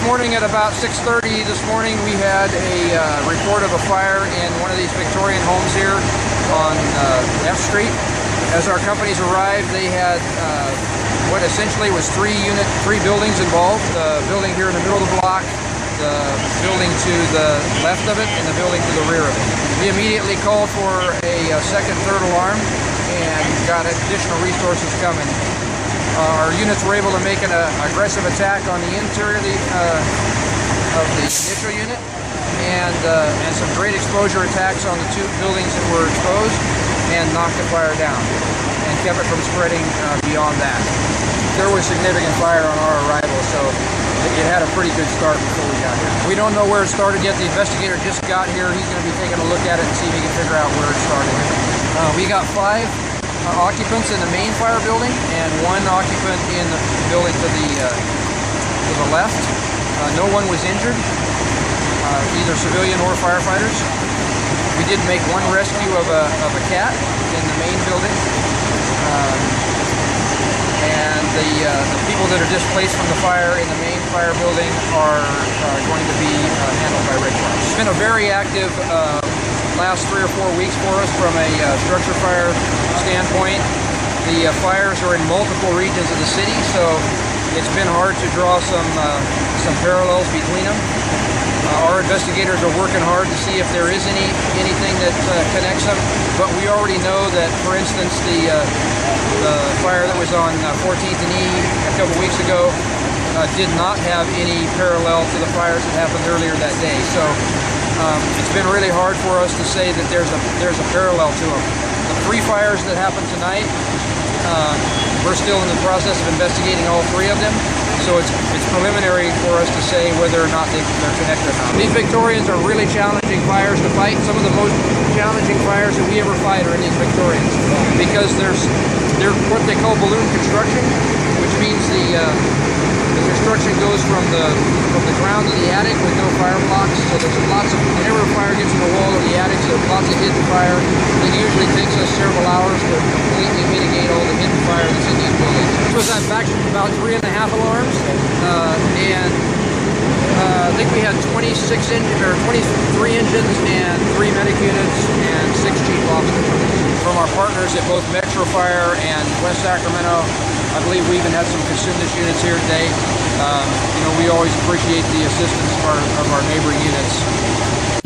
morning at about 6:30 this morning, we had a report of a fire in one of these Victorian homes here on F Street. As our companies arrived, they had what essentially was three buildings involved. The building here in the middle of the block, the building to the left of it, and the building to the rear of it. We immediately called for a second, third alarm and got additional resources coming. Our units were able to make an aggressive attack on the interior of the initial unit, and some great exposure attacks on the two buildings that were exposed, and knocked the fire down and kept it from spreading beyond that. There was significant fire on our arrival, so it had a pretty good start before we got here. We don't know where it started yet. The investigator just got here. He's going to be taking a look at it and see if he can figure out where it started. We got 5 occupants in the main fire building and 1 occupant in the building to the left. No one was injured, either civilian or firefighters. We did make 1 rescue of a cat in the main building, and the people that are displaced from the fire in the main fire building are going to be handled by Red Cross. It's been a very active last 3 or 4 weeks for us from a structure fire standpoint. The fires are in multiple regions of the city, so it's been hard to draw some parallels between them. Our investigators are working hard to see if there is anything that connects them, but we already know that, for instance, the fire that was on 14th and E a couple weeks ago did not have any parallel to the fires that happened earlier that day. So it's been really hard for us to say that there's a parallel to them. The 3 fires that happened tonight, we're still in the process of investigating all 3 of them, so it's preliminary for us to say whether or not they're connected or not. These Victorians are really challenging fires to fight. Some of the most challenging fires that we ever fight are in these Victorians, because they're what they call balloon construction, which means the construction goes from the ground to the attic with no fire blocks. So there's lots of, whenever a fire gets in the wall or the attic, there's lots of hidden fire. It usually takes us several hours to completely mitigate all the hidden fire that's in these buildings. This was at back about 3.5 alarms, and I think we had 23 engines and 3 medic units and 6 chief officers. From our partners at both Metro Fire and West Sacramento, I believe we even had some Consumidus units here today. We always appreciate the assistance of our neighboring units.